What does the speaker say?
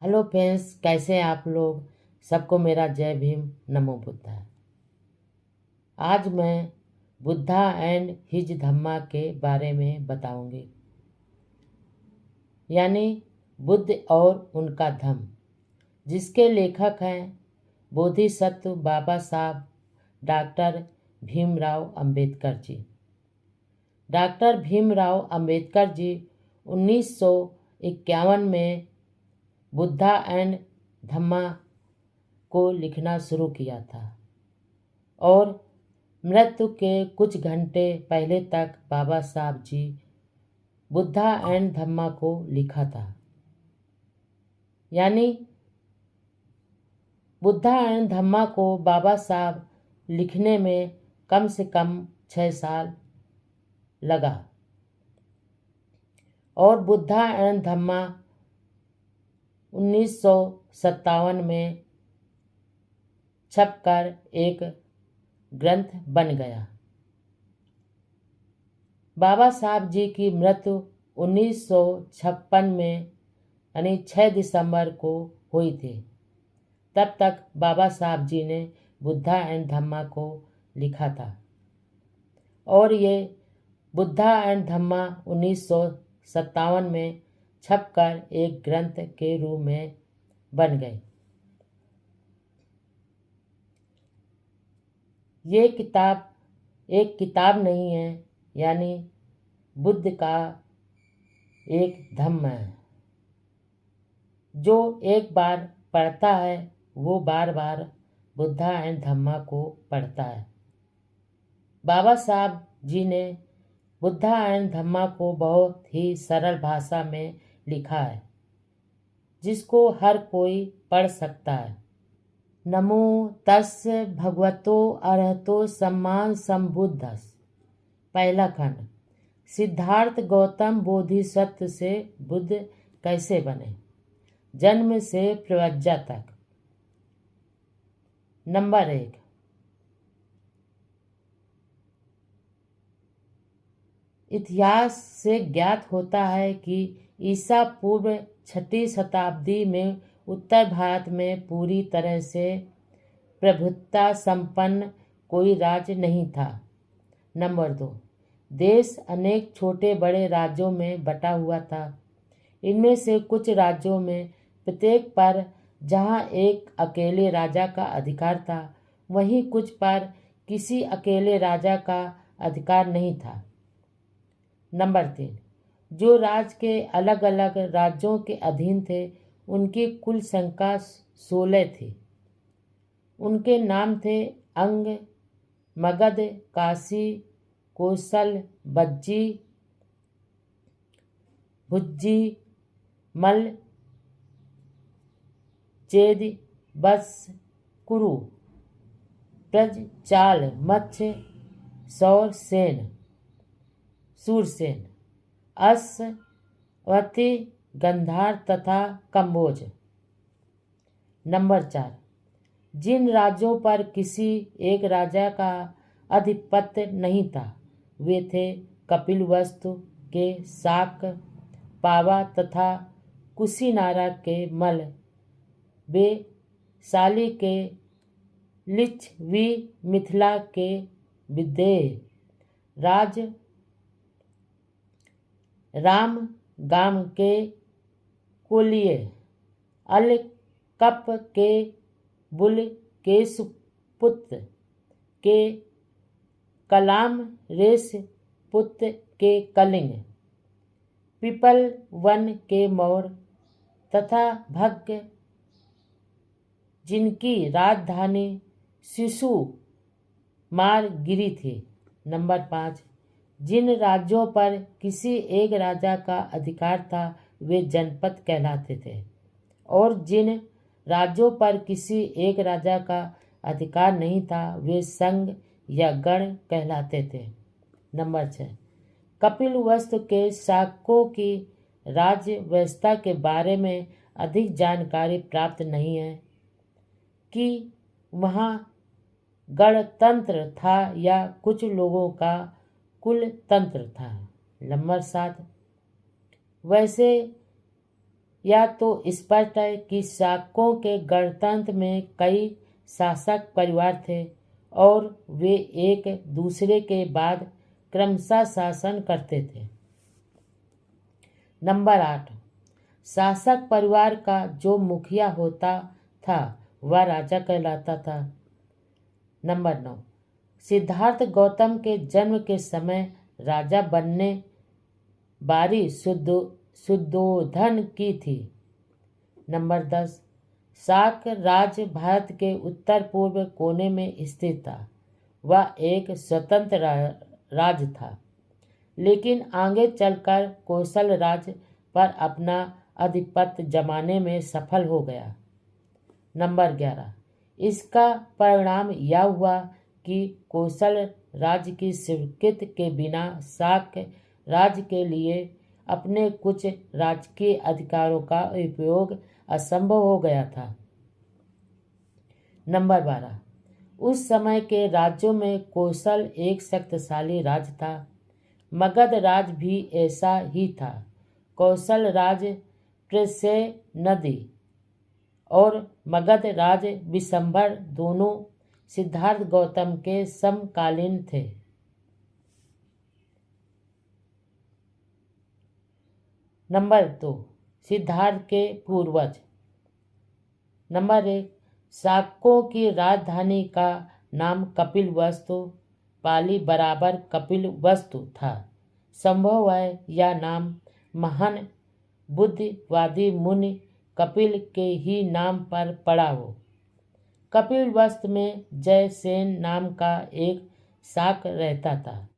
Hello friends, कैसे हैं आप लोग। सबको मेरा जय भीम, नमो बुद्धा। आज मैं बुद्धा एंड हिज धम्मा के बारे में बताऊंगी, यानी बुद्ध और उनका धम्म, जिसके लेखक हैं बोधिसत्व बाबा साहब डॉक्टर भीमराव अंबेडकर जी। डॉक्टर भीमराव अंबेडकर जी 1951 में बुद्धा एंड धम्मा को लिखना शुरू किया था और मृत्यु के कुछ घंटे पहले तक बाबा साहब जी बुद्धा एंड धम्मा को लिखा था। यानी बुद्धा एंड धम्मा को बाबा साहब लिखने में कम से कम 6 साल लगा और बुद्धा एंड धम्मा 1957 में छपकर एक ग्रंथ बन गया। बाबा साहब जी की मृत्यु 1956 में यानी 6 दिसंबर को हुई थी। तब तक बाबा साहब जी ने बुद्धा एंड धम्मा को लिखा था और ये बुद्धा एंड धम्मा 1957 में छपकर एक ग्रंथ के रूप में बन गए। ये किताब एक किताब नहीं है, यानी बुद्ध का एक धम्म है। जो एक बार पढ़ता है वो बार बार बुद्धा एंड धम्मा को पढ़ता है। बाबा साहब जी ने बुद्धा एंड धम्मा को बहुत ही सरल भाषा में लिखा है, जिसको हर कोई पढ़ सकता है। नमो तस् भगवतो अरहतो सम्मा संबुद्धस्। पहला खंड, सिद्धार्थ गौतम बोधिसत्व से बुद्ध कैसे बने, जन्म से प्रवज्जा तक। नंबर 1, इतिहास से ज्ञात होता है कि ईसा पूर्व 6वीं शताब्दी में उत्तर भारत में पूरी तरह से प्रभुत्ता संपन्न कोई राज्य नहीं था। नंबर 2, देश अनेक छोटे बड़े राज्यों में बटा हुआ था। इनमें से कुछ राज्यों में प्रत्येक पर जहाँ एक अकेले राजा का अधिकार था, वहीं कुछ पर किसी अकेले राजा का अधिकार नहीं था। नंबर 3, जो राज्य के अलग अलग राज्यों के अधीन थे, उनकी कुल संख्या 16 थी। उनके नाम थे अंग, मगध, काशी, कौशल, बज्जी, भुज्जी, मल, चेद, बस, कुरु, ब्रज, चाल, मत्स्य, सौर, सेन, सूरसेन, अस्वती, गंधार तथा कंबोज। नंबर 4, जिन राज्यों पर किसी एक राजा का आधिपत्य नहीं था, वे थे कपिलवस्तु के शाक, पावा तथा कुशीनारा के मल, वैशाली के लिच्छवी, मिथिला के विदेह राज, राम गाम के कोलिये, अलकप के बुल के सुपुत्र के कलाम, रेस पुत्र के कलिंग, पीपल वन के मौर तथा भग्ग, जिनकी राजधानी शिशु मारगिरी थी। नंबर 5, जिन राज्यों पर किसी एक राजा का अधिकार था, वे जनपद कहलाते थे और जिन राज्यों पर किसी एक राजा का अधिकार नहीं था, वे संघ या गण कहलाते थे। नंबर 6, कपिलवस्तु के शासकों की राज्य व्यवस्था के बारे में अधिक जानकारी प्राप्त नहीं है कि वहाँ गणतंत्र था या कुछ लोगों का कुल तंत्र था। नंबर 7, वैसे यह तो स्पष्ट है कि शाकों के गणतंत्र में कई शासक परिवार थे और वे एक दूसरे के बाद क्रमशः शासन करते थे। नंबर 8, शासक परिवार का जो मुखिया होता था वह राजा कहलाता था। नंबर 9, सिद्धार्थ गौतम के जन्म के समय राजा बनने बारी शुद्धोधन की थी। नंबर 10, शाक राज्य भारत के उत्तर पूर्व कोने में स्थित था। वह एक स्वतंत्र राज्य था, लेकिन आगे चलकर कौशल राज्य पर अपना आधिपत्य जमाने में सफल हो गया। नंबर 11, इसका परिणाम यह हुआ कि कौशल राज्य की स्वीकृति के बिना शाक राज्य के लिए अपने कुछ राजकीय अधिकारों का उपयोग असंभव हो गया था। नंबर 12, उस समय के राज्यों में कौशल एक शक्तिशाली राज्य था। मगध राज्य भी ऐसा ही था। कौशल राज्य प्रशय नदी और मगध राज्य विशंभर दोनों सिद्धार्थ गौतम के समकालीन थे। नंबर 2, सिद्धार्थ के पूर्वज। नंबर 1, शाकों की राजधानी का नाम कपिलवस्तु पाली बराबर कपिलवस्तु था। संभव है यह नाम महान बुद्धिवादी मुनि कपिल के ही नाम पर पड़ा हो। कपिलवस्तु में जयसेन नाम का एक शाक रहता था।